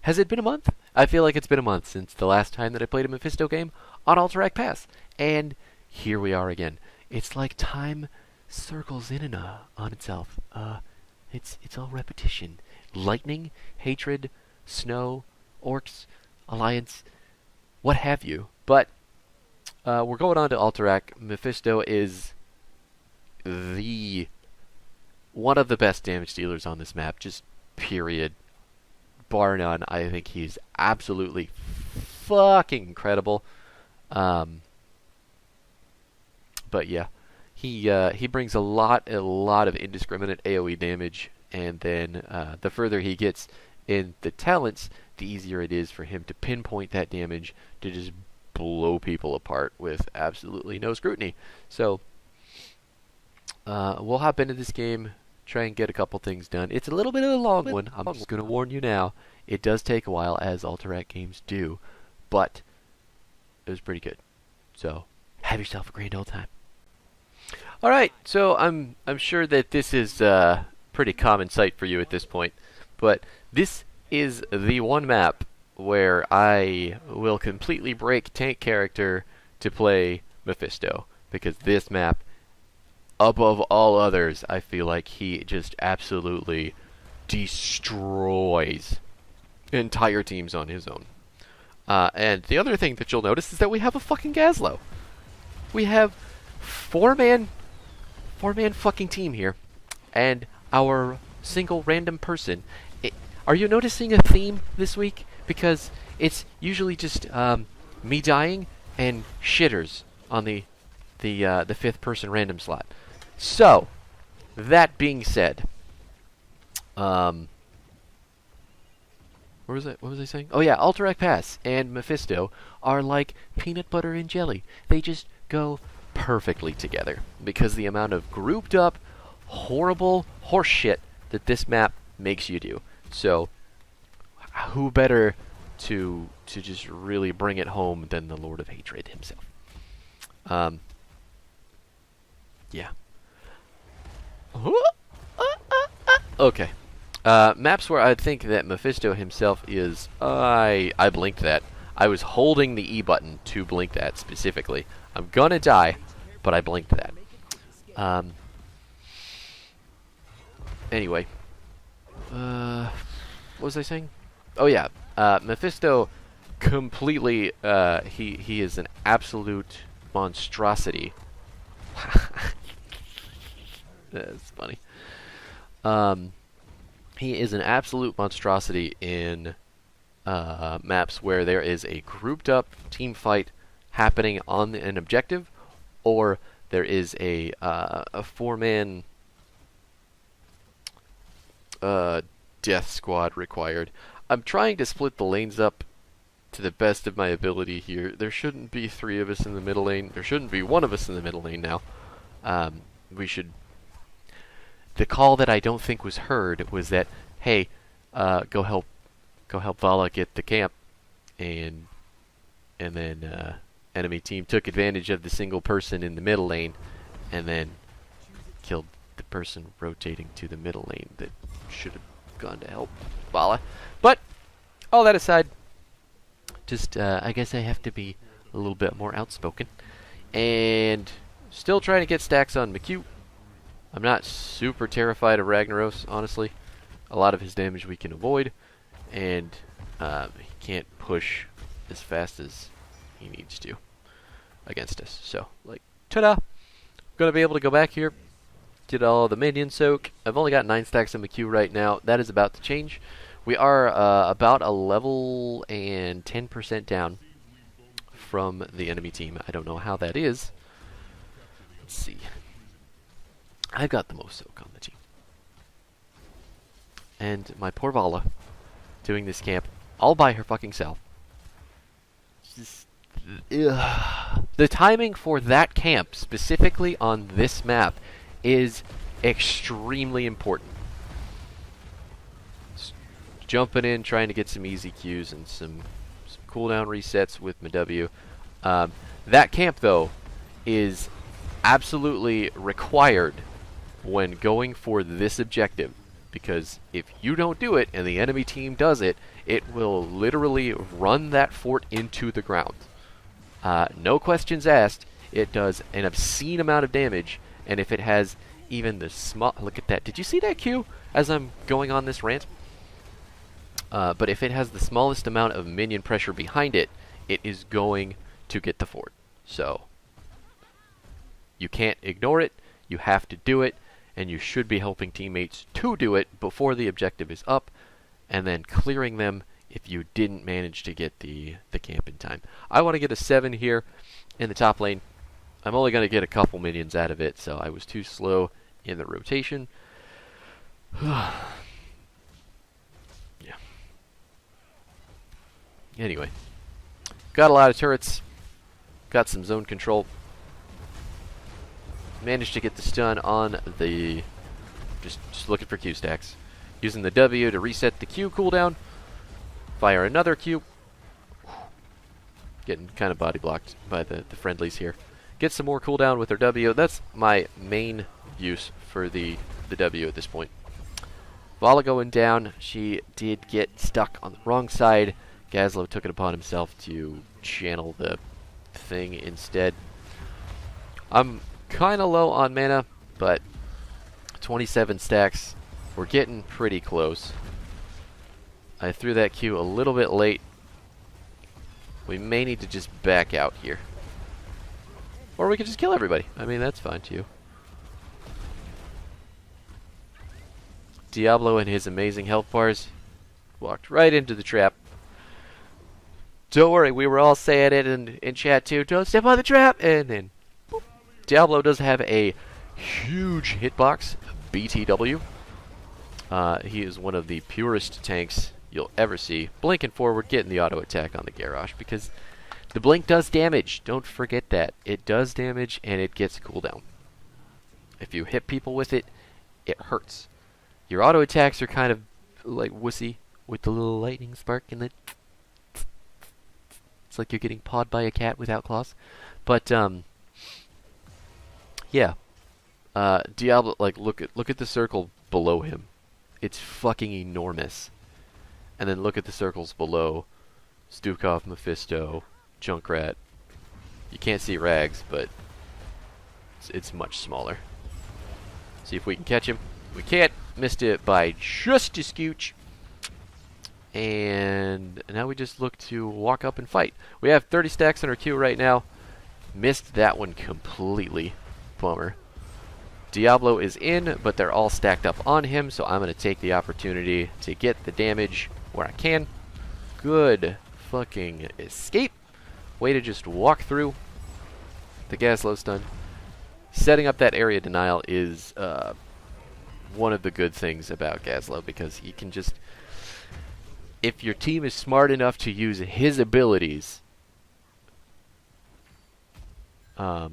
Has it been a month? I feel like it's been a month since the last time that I played a Mephisto game on Alterac Pass. And here we are again. It's like time circles in and on itself. It's all repetition. Lightning, hatred, snow, orcs, alliance, what have you. But we're going on to Alterac. Mephisto is one of the best damage dealers on this map, just period. Bar none. I think he's absolutely fucking incredible. But yeah, he brings a lot of indiscriminate AoE damage, and then the further he gets in the talents, the easier it is for him to pinpoint that damage to just blow people apart with absolutely no scrutiny. So we'll hop into this game, try and get a couple things done. It's a little bit of a long one. I'm just going to warn you now. It does take a while, as Alterac games do, but it was pretty good. So have yourself a grand old time. All right, so I'm sure that this is a pretty common sight for you at this point, but this is the one map where I will completely break tank character to play Mephisto, because this map, above all others, I feel like he just absolutely destroys entire teams on his own. And the other thing that you'll notice is that we have a fucking Gazlo. We have four-man fucking team here, and our single random person. Are you noticing a theme this week? Because it's usually just me dying and shitters on the fifth person random slot. So, that being said, what was I saying? Oh yeah, Alterac Pass and Mephisto are like peanut butter and jelly. They just go perfectly together, because the amount of grouped up, horrible horseshit that this map makes you do. So, who better to just really bring it home than the Lord of Hatred himself? Yeah. Okay. Maps where I think that Mephisto himself is... I blinked that. I was holding the E button to blink that specifically. I'm gonna die, but I blinked that. Anyway. What was I saying? Oh yeah. Mephisto completely... he is an absolute monstrosity. That's funny. He is an absolute monstrosity in maps where there is a grouped up team fight happening on an objective, or there is a four-man death squad required. I'm trying to split the lanes up to the best of my ability here. There shouldn't be three of us in the middle lane. There shouldn't be one of us in the middle lane now. We should... The call that I don't think was heard was that, hey, go help Vala get the camp, and then enemy team took advantage of the single person in the middle lane, and then killed the person rotating to the middle lane that should have gone to help Vala. But all that aside, just I guess I have to be a little bit more outspoken, and still trying to get stacks on McHugh. I'm not super terrified of Ragnaros, honestly. A lot of his damage we can avoid, and he can't push as fast as he needs to against us. So, like, ta-da! Gonna be able to go back here, get all the minion soak. I've only got 9 stacks of McHugh right now. That is about to change. We are about a level and 10% down from the enemy team. I don't know how that is. Let's see. I've got the most soak on the team. And my poor Vala doing this camp all by her fucking self. Just, the timing for that camp, specifically on this map, is extremely important. Just jumping in, trying to get some easy Qs and some cooldown resets with my W. That camp, though, is absolutely required when going for this objective, because if you don't do it and the enemy team does it, it will literally run that fort into the ground. No questions asked. It does an obscene amount of damage, and if it has even the small... Look at that. Did you see that Q as I'm going on this rant? But if it has the smallest amount of minion pressure behind it, it is going to get the fort. So, you can't ignore it. You have to do it, and you should be helping teammates to do it before the objective is up, and then clearing them if you didn't manage to get the camp in time. I want to get a 7 here in the top lane. I'm only going to get a couple minions out of it, so I was too slow in the rotation. Yeah. Anyway, got a lot of turrets, got some zone control, managed to get the stun on the, just looking for Q stacks, using the W to reset the Q cooldown, fire another Q, getting kind of body blocked by the friendlies here, get some more cooldown with their W. That's my main use for the W at this point. Vala going down, she did get stuck on the wrong side. Gazlo took it upon himself to channel the thing instead. I'm kind of low on mana, but 27 stacks. We're getting pretty close. I threw that Q a little bit late. We may need to just back out here. Or we could just kill everybody. I mean, that's fine too. Diablo and his amazing health bars walked right into the trap. Don't worry, we were all saying it in chat too. Don't step on the trap! And then, boop. Diablo does have a huge hitbox, BTW. He is one of the purest tanks you'll ever see. Blinking forward, getting the auto attack on the Garrosh, because the blink does damage. Don't forget that. It does damage, and it gets a cooldown. If you hit people with it, it hurts. Your auto attacks are kind of like wussy with the little lightning spark and the... It's like you're getting pawed by a cat without claws. But, yeah. Diablo, like, look at the circle below him. It's fucking enormous. And then look at the circles below. Stukov, Mephisto, Junkrat. You can't see Rags, but it's much smaller. See if we can catch him. We can't. Missed it by just a scooch. And now we just look to walk up and fight. We have 30 stacks in our queue right now. Missed that one completely. Bummer. Diablo is in, but they're all stacked up on him, so I'm going to take the opportunity to get the damage where I can. Good fucking escape. Way to just walk through. The Gazlo stun. Setting up that area denial is one of the good things about Gazlo, because he can just... If your team is smart enough to use his abilities, not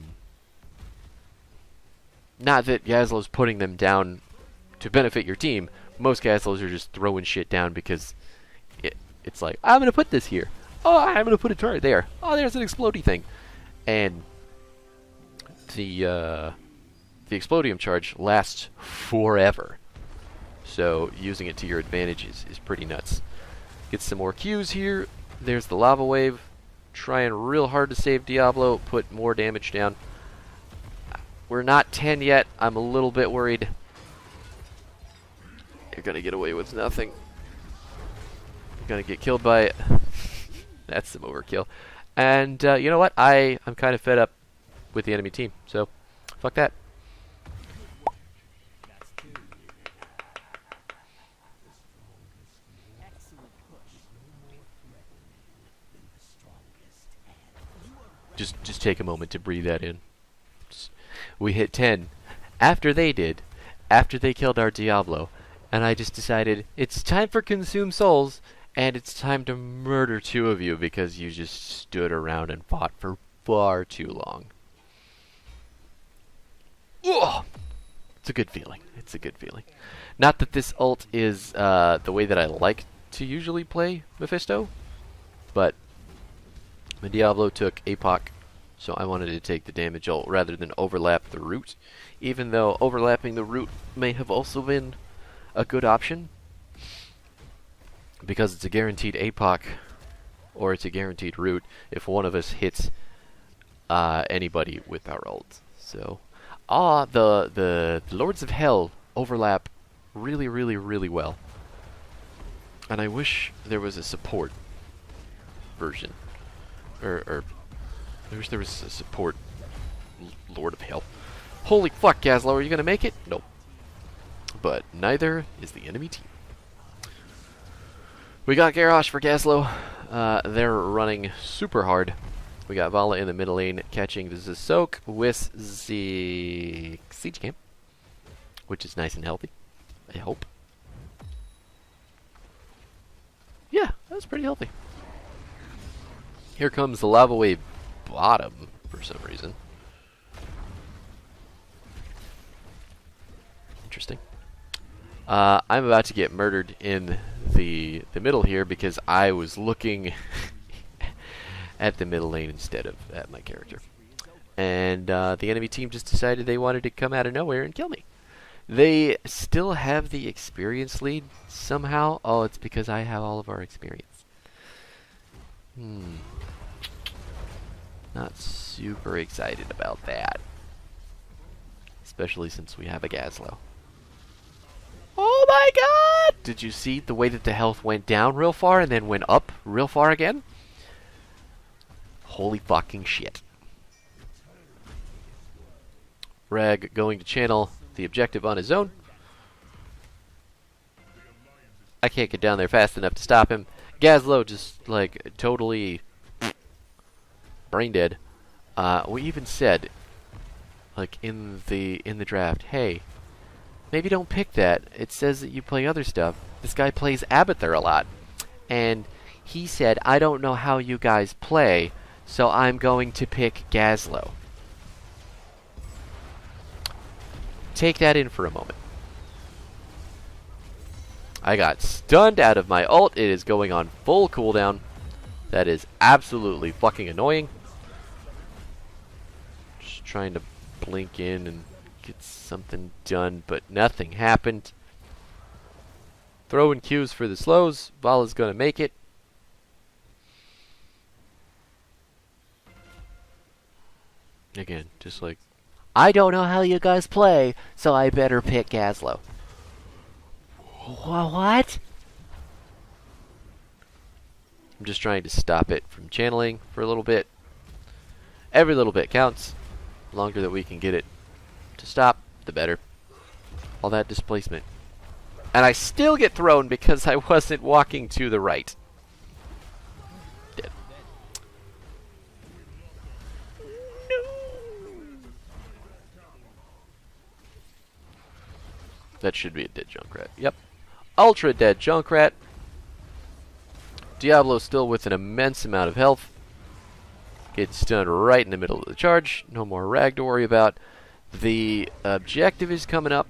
that Gazlo's putting them down to benefit your team. Most Gazlos are just throwing shit down because it's like, I'm going to put this here. Oh, I'm going to put a turret there. Oh, there's an explodey thing. And the explodium charge lasts forever. So using it to your advantage is pretty nuts. Get some more Qs here. There's the lava wave. Trying real hard to save Diablo. Put more damage down. We're not 10 yet. I'm a little bit worried. You're going to get away with nothing. You're going to get killed by it. That's some overkill. And you know what? I'm kind of fed up with the enemy team. So, fuck that. Just take a moment to breathe that in. We hit 10 after they did, after they killed our Diablo, and I just decided it's time for Consume Souls, and it's time to murder 2 of you because you just stood around and fought for far too long. Ugh! It's a good feeling. It's a good feeling. Not that this ult is the way that I like to usually play Mephisto, but the Diablo took APOC, so I wanted to take the damage ult rather than overlap the root, even though overlapping the root may have also been a good option because it's a guaranteed APOC or it's a guaranteed root if one of us hits anybody with our ult. So, the Lords of Hell overlap really, really, really well. And I wish there was a support version. Or I wish there was a support Lord of Hell. Holy fuck, Gazlo, are you gonna make it? Nope. But neither is the enemy team. We got Garrosh for Gazlo. They're running super hard. We got Vala in the middle lane catching the Zasok with the Siege Camp, which is nice and healthy, I hope. Yeah, that's pretty healthy. Here comes the Lava Wave bottom for some reason. Interesting. I'm about to get murdered in the middle here because I was looking at the middle lane instead of at my character. And the enemy team just decided they wanted to come out of nowhere and kill me. They still have the experience lead somehow. Oh, it's because I have all of our experience. Not super excited about that. Especially since we have a Gazlo. Oh my god! Did you see the way that the health went down real far and then went up real far again? Holy fucking shit. Rag going to channel the objective on his own. I can't get down there fast enough to stop him. Gazlo just, like, totally brain dead. We even said, like, in the draft, hey, maybe don't pick that. It says that you play other stuff. This guy plays Abathur a lot. And he said, I don't know how you guys play, so I'm going to pick Gazlo. Take that in for a moment. I got stunned out of my ult. It is going on full cooldown. That is absolutely fucking annoying. Just trying to blink in and get something done, but nothing happened. Throwing Qs for the slows. Vala's gonna make it. Again, just like, I don't know how you guys play, so I better pick Gazlo. What? I'm just trying to stop it from channeling for a little bit. Every little bit counts. The longer that we can get it to stop, the better. All that displacement. And I still get thrown because I wasn't walking to the right. Dead. That should be a dead Junkrat. Yep. Ultra dead Junkrat. Diablo still with an immense amount of health. Gets stunned right in the middle of the charge. No more Rag to worry about. The objective is coming up.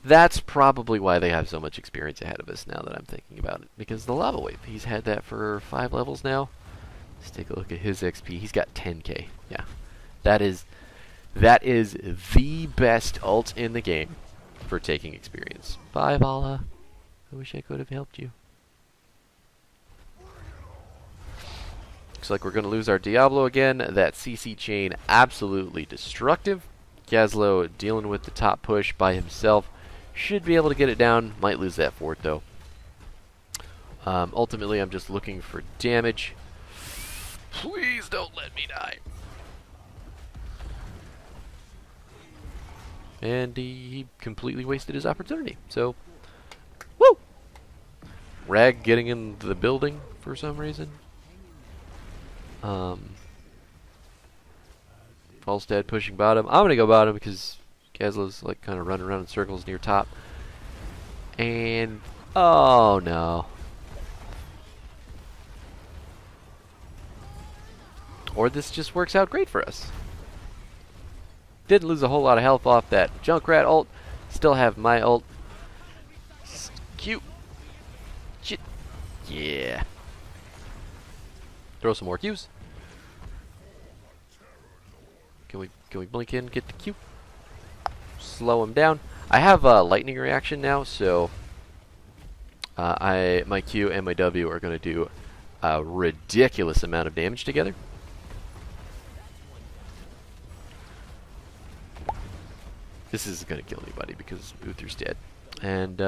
That's probably why they have so much experience ahead of us now that I'm thinking about it. Because the Lava Wave, he's had that for 5 levels now. Let's take a look at his XP. He's got 10k. Yeah. That is the best ult in the game for taking experience. Bye, Vala. I wish I could have helped you. Looks like we're going to lose our Diablo again. That CC chain absolutely destructive. Gazlo dealing with the top push by himself. Should be able to get it down. Might lose that fort though. Ultimately, I'm just looking for damage. Please don't let me die. And he completely wasted his opportunity. So, woo! Rag getting in the building for some reason. Falstad pushing bottom. I'm gonna go bottom because Gazlo's like kind of running around in circles near top. And oh no. Or this just works out great for us. Didn't lose a whole lot of health off that Junkrat ult. Still have my ult. Cute. Shit. Yeah. Throw some more Qs. Can we blink in, get the Q? Slow him down. I have a lightning reaction now, so my Q and my W are going to do a ridiculous amount of damage together. This is going to kill anybody because Uther's dead. And,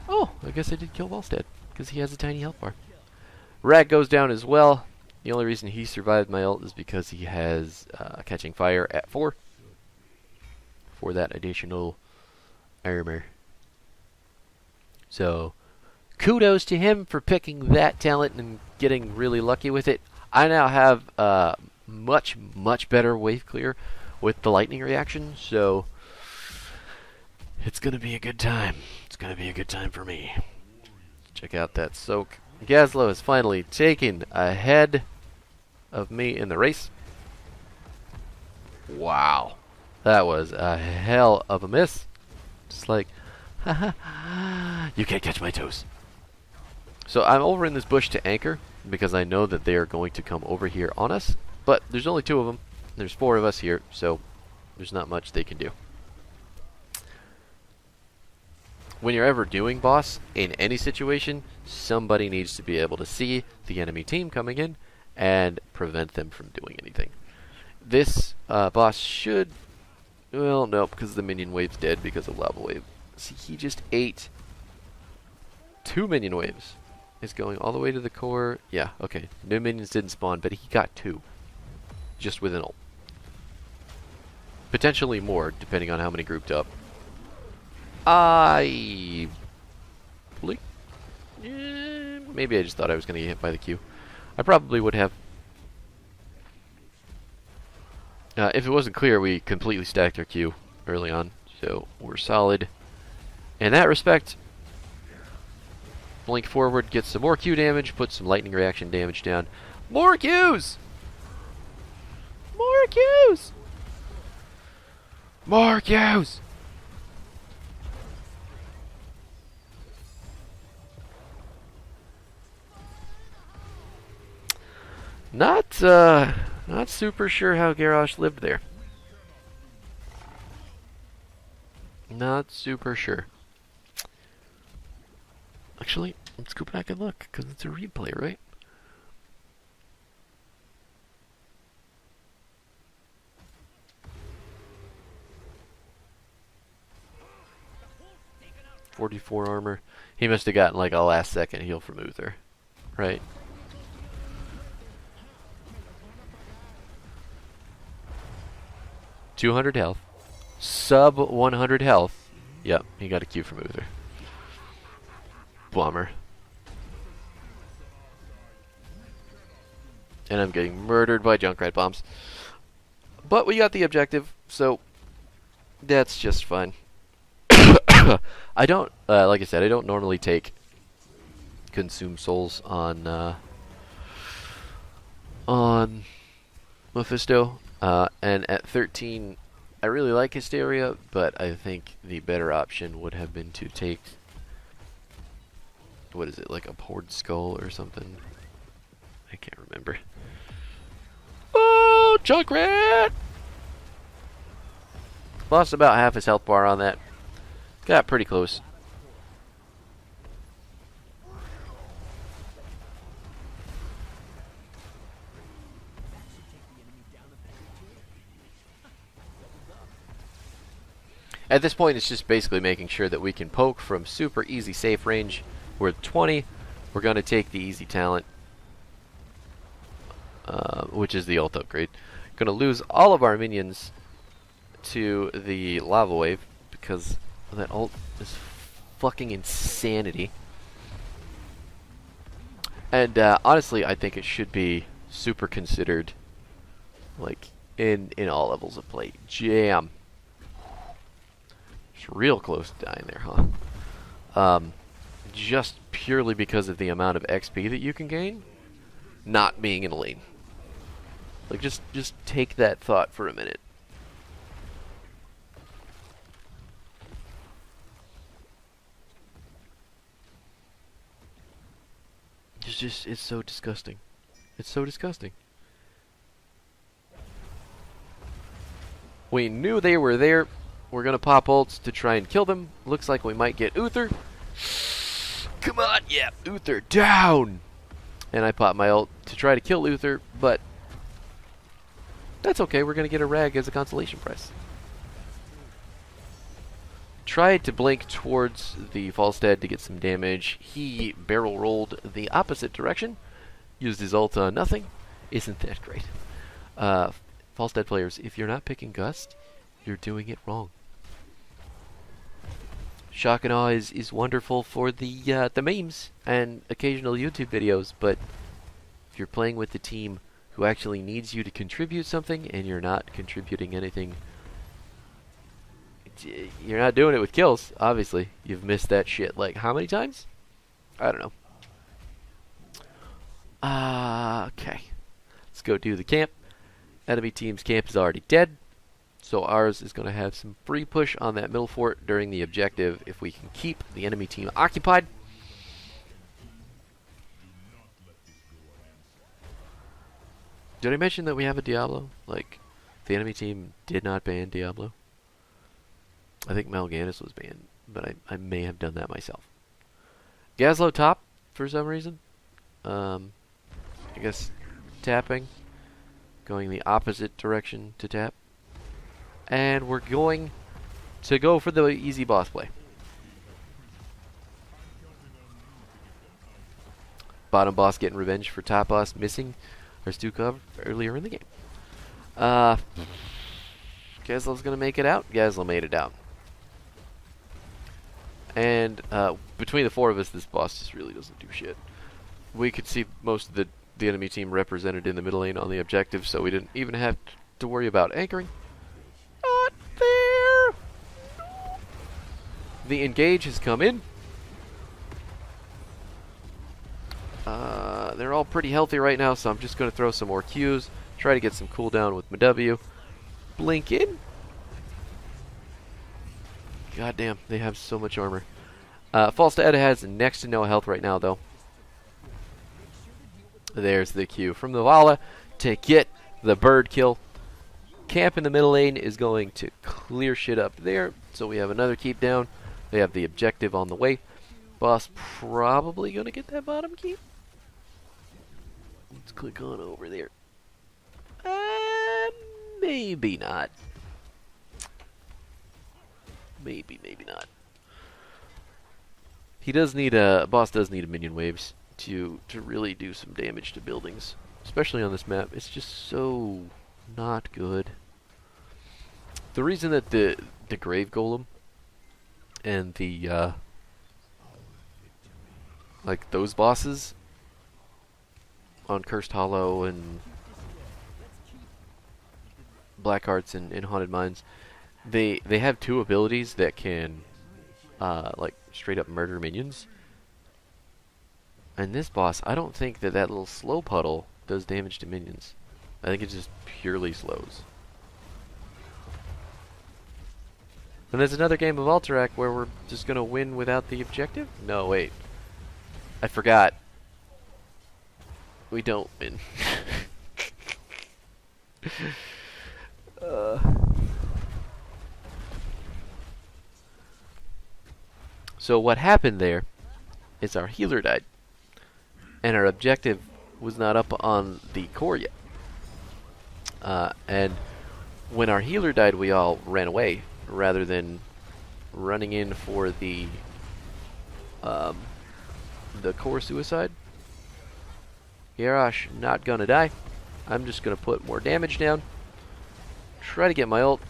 oh, I guess I did kill Volstead because he has a tiny health bar. Rag goes down as well. The only reason he survived my ult is because he has catching fire at 4 for that additional armor. So, kudos to him for picking that talent and getting really lucky with it. I now have much, much better wave clear with the lightning reaction, so it's going to be a good time. It's going to be a good time for me. Check out that soak. Gazlo has finally taken ahead of me in the race. Wow. That was a hell of a miss. Just like, you can't catch my toes. So I'm over in this bush to anchor because I know that they are going to come over here on us. But there's only 2 of them. There's 4 of us here, so there's not much they can do. When you're ever doing boss in any situation, somebody needs to be able to see the enemy team coming in and prevent them from doing anything. This boss should... Well, no, because the minion wave's dead because of lava wave. See, he just ate 2 minion waves. It's going all the way to the core. Yeah, okay. No minions didn't spawn, but he got 2. Just with an ult. Potentially more, depending on how many grouped up. Maybe I just thought I was going to get hit by the Q. I probably would have. If it wasn't clear, we completely stacked our Q early on, so we're solid. In that respect, blink forward, get some more Q damage, put some lightning reaction damage down. More Qs! More Qs! More Qs! Not super sure how Garrosh lived there. Not super sure. Actually, let's go back and look, because it's a replay, right? .44 armor. He must have gotten like a last second heal from Uther, right? .200 health. Sub 100 health. Yep, he got a Q from Uther. Bummer. And I'm getting murdered by Junkrat bombs. But we got the objective, so that's just fine. I don't, like I said, I don't normally take consume souls on Mephisto. And at 13, I really like Hysteria, but I think the better option would have been to take, what is it, like a Poured Skull or something? I can't remember. Oh, Junkrat! Lost about half his health bar on that. Got pretty close. At this point, it's just basically making sure that we can poke from super easy safe range. We're at 20. We're going to take the easy talent, which is the ult upgrade. Going to lose all of our minions to the lava wave because that ult is fucking insanity. And honestly, I think it should be super considered, like in all levels of play. Jam. It's real close to dying there, huh? Just purely because of the amount of XP that you can gain, not being in a lane. Like just take that thought for a minute. It's so disgusting. It's so disgusting. We knew they were there. We're going to pop ults to try and kill them. Looks like we might get Uther. Come on, yeah, Uther down! And I pop my ult to try to kill Uther, but that's okay. We're going to get a rag as a consolation prize. Tried to blink towards the Falstad to get some damage. He barrel rolled the opposite direction. Used his ult on nothing. Isn't that great? Falstad players, if you're not picking Gust, you're doing it wrong. Shock and Awe is wonderful for the memes and occasional YouTube videos, but if you're playing with the team who actually needs you to contribute something and you're not contributing anything, you're not doing it with kills, obviously. You've missed that shit like how many times? I don't know. Okay. Let's go do the camp. Enemy team's camp is already dead, so ours is going to have some free push on that middle fort during the objective if we can keep the enemy team occupied. Did I mention that we have a Diablo? Like, the enemy team did not ban Diablo. I think Mal'Ganis was banned, but I may have done that myself. Gazlowe top, for some reason. I guess tapping. Going the opposite direction to tap. And we're going to go for the easy boss play. Bottom boss getting revenge for top boss missing our Stukov earlier in the game. Gazlowe's going to make it out. Gazlowe made it out. And between the four of us, this boss just really doesn't do shit. We could see most of the enemy team represented in the middle lane on the objective, so we didn't even have to worry about anchoring. Not there! The engage has come in. They're all pretty healthy right now, so I'm just going to throw some more Qs. Try to get some cooldown with my W. Blink in. God damn, they have so much armor. Falstad has next to no health right now, though. There's the Q from the Vala to get the bird kill. Camp in the middle lane is going to clear shit up there, so we have another keep down. They have the objective on the way. Boss probably going to get that bottom keep. Let's click on over there. Maybe not. Maybe not. He does need boss does need a minion waves to really do some damage to buildings, especially on this map. It's just so not good. The reason that the grave golem and the like those bosses on Cursed Hollow and Black Hearts and Haunted Mines, they have two abilities that can like straight up murder minions. And this boss, I don't think that little slow puddle does damage to minions. I think it just purely slows. And there's another game of Alterac where we're just gonna win without the objective? No, wait. I forgot. We don't win. So what happened there is our healer died. And our objective was not up on the core yet. And when our healer died, we all ran away rather than running in for the core suicide. Yarash not gonna die. I'm just gonna put more damage down. Try to get my ult.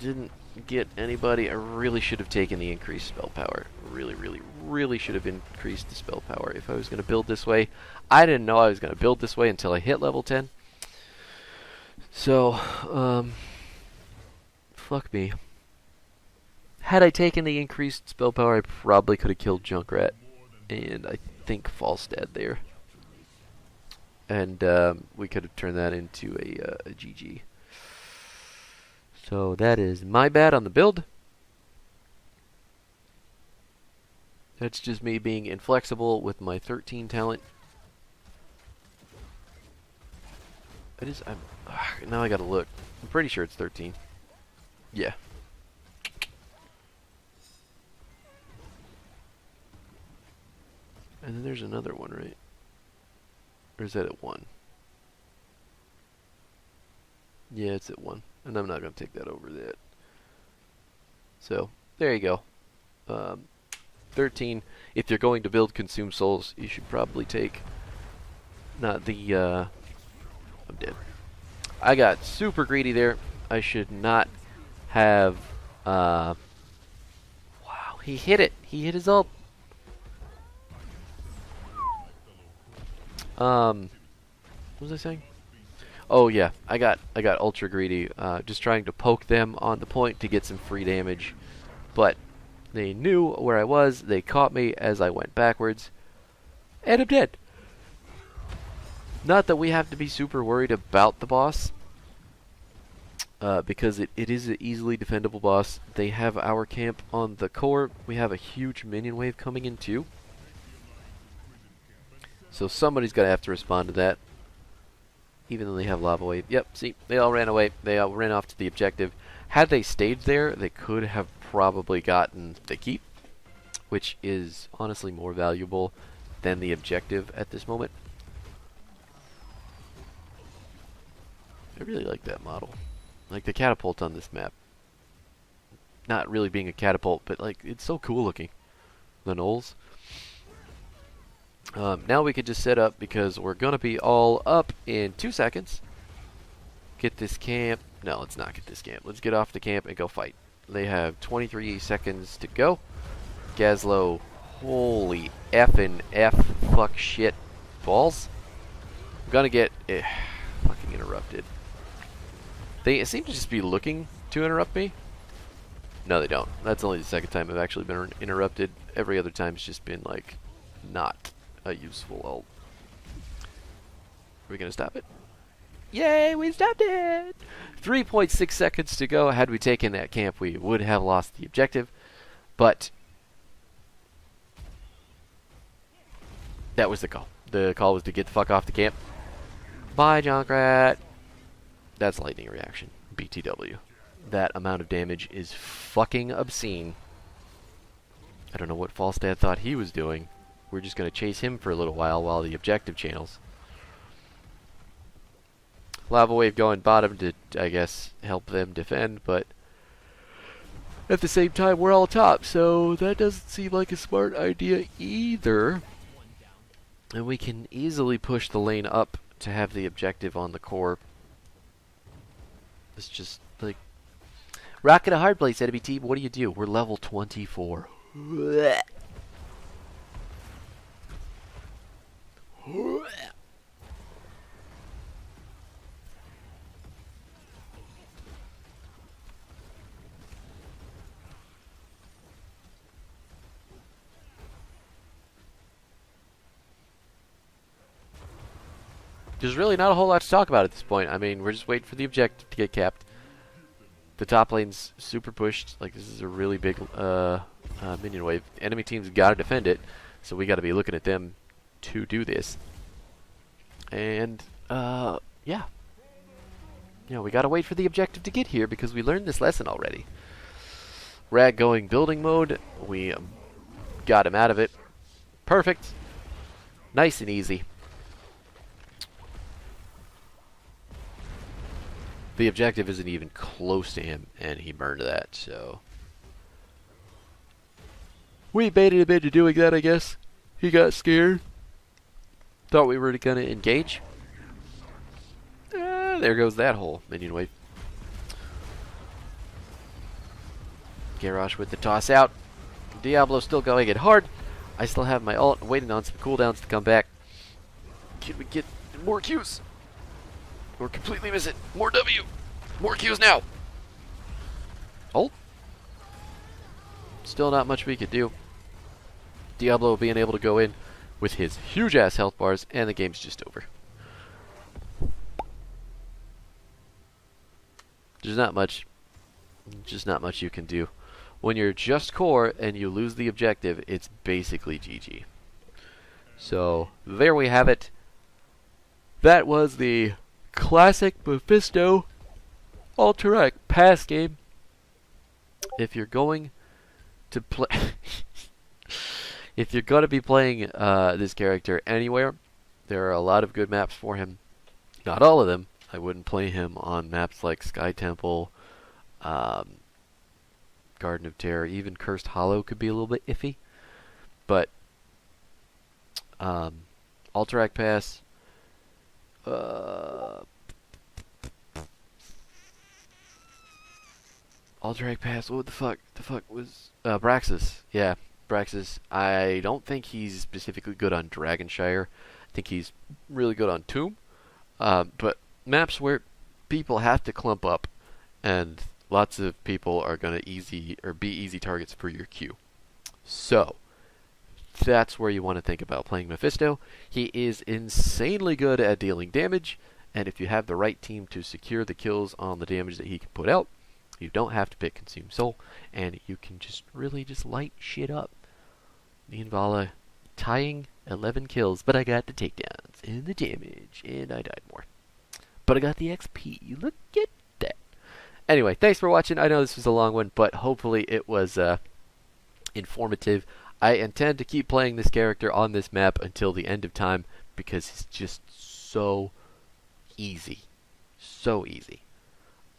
Didn't get anybody. I really should have taken the increased spell power. Really should have increased the spell power if I was going to build this way. I didn't know I was going to build this way until I hit level 10. So, fuck me. Had I taken the increased spell power, I probably could have killed Junkrat. And I think Falstad there. And we could have turned that into a GG. So that is my bad on the build. That's just me being inflexible with my 13 talent. Now I gotta look. I'm pretty sure it's 13. Yeah. And then there's another one, right? Or is that at 1? Yeah, it's at 1. And I'm not going to take that over that. So, there you go. 13. If you're going to build Consume Souls, you should probably take... Not the... I'm dead. I got super greedy there. I should not have... wow, he hit it. He hit his ult. What was I saying? Oh yeah, I got ultra greedy, just trying to poke them on the point to get some free damage, but they knew where I was. They caught me as I went backwards, and I'm dead. Not that we have to be super worried about the boss, because it is an easily defendable boss. They have our camp on the core. We have a huge minion wave coming in too, so somebody's gonna have to respond to that. Even though they have lava wave. Yep, see, they all ran away. They all ran off to the objective. Had they stayed there, they could have probably gotten the keep, which is honestly more valuable than the objective at this moment. I really like that model. Like the catapult on this map. Not really being a catapult, but like it's so cool looking. The knolls. Now we could just set up because we're going to be all up in 2 seconds. Get this camp. No, let's not get this camp. Let's get off the camp and go fight. They have 23 seconds to go. Gazlo, holy effing fuck shit balls. I'm going to get fucking interrupted. They seem to just be looking to interrupt me. No, they don't. That's only the second time I've actually been interrupted. Every other time it's just been like not a useful ult. Are we gonna stop it? Yay, we stopped it! 3.6 seconds to go. Had we taken that camp, we would have lost the objective. But that was the call. The call was to get the fuck off the camp. Bye, Junkrat. That's lightning reaction. BTW. That amount of damage is fucking obscene. I don't know what Falstad thought he was doing. We're just going to chase him for a little while the objective channels. Lava wave going bottom to, I guess, help them defend, but at the same time, we're all top, so that doesn't seem like a smart idea either. And we can easily push the lane up to have the objective on the core. It's just, like... Rocket a hard place, enemy team. What do? We're level 24. There's really not a whole lot to talk about at this point. I mean, we're just waiting for the objective to get capped. The top lane's super pushed. Like, this is a really big minion wave. Enemy team's got to defend it, so we got to be looking at them to do this. And, yeah. You know, we got to wait for the objective to get here because we learned this lesson already. Rag going building mode. We got him out of it. Perfect. Nice and easy. The objective isn't even close to him, and he burned that, so... We baited him into doing that, I guess. He got scared. Thought we were going to engage. There goes that whole minion wave. Garrosh with the toss out. Diablo still going it hard. I still have my ult, waiting on some cooldowns to come back. Can we get more Qs? Or completely miss it. More W. More Qs now. Ult. Still not much we could do. Diablo being able to go in with his huge ass health bars, and the game's just over. There's not much, just not much you can do. When you're just core and you lose the objective, it's basically GG. So there we have it. That was the classic Mephisto Alterac pass game. If you're going to play... if you're going to be playing this character anywhere, there are a lot of good maps for him. Not all of them. I wouldn't play him on maps like Sky Temple, um, Garden of Terror, even Cursed Hollow could be a little bit iffy. But Alterac Pass, Alterac Pass. What the fuck? The fuck was Braxis? Yeah, Braxis. I don't think he's specifically good on Dragonshire. I think he's really good on Tomb. But maps where people have to clump up, and lots of people are gonna be easy targets for your Q. So that's where you want to think about playing Mephisto. He is insanely good at dealing damage, and if you have the right team to secure the kills on the damage that he can put out, you don't have to pick Consume Soul, and you can just really just light shit up. Me and Vala tying 11 kills, but I got the takedowns and the damage, and I died more. But I got the XP. Look at that. Anyway, thanks for watching. I know this was a long one, but hopefully it was informative. I intend to keep playing this character on this map until the end of time because it's just so easy. So easy.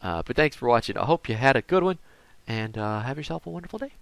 But thanks for watching. I hope you had a good one, and have yourself a wonderful day.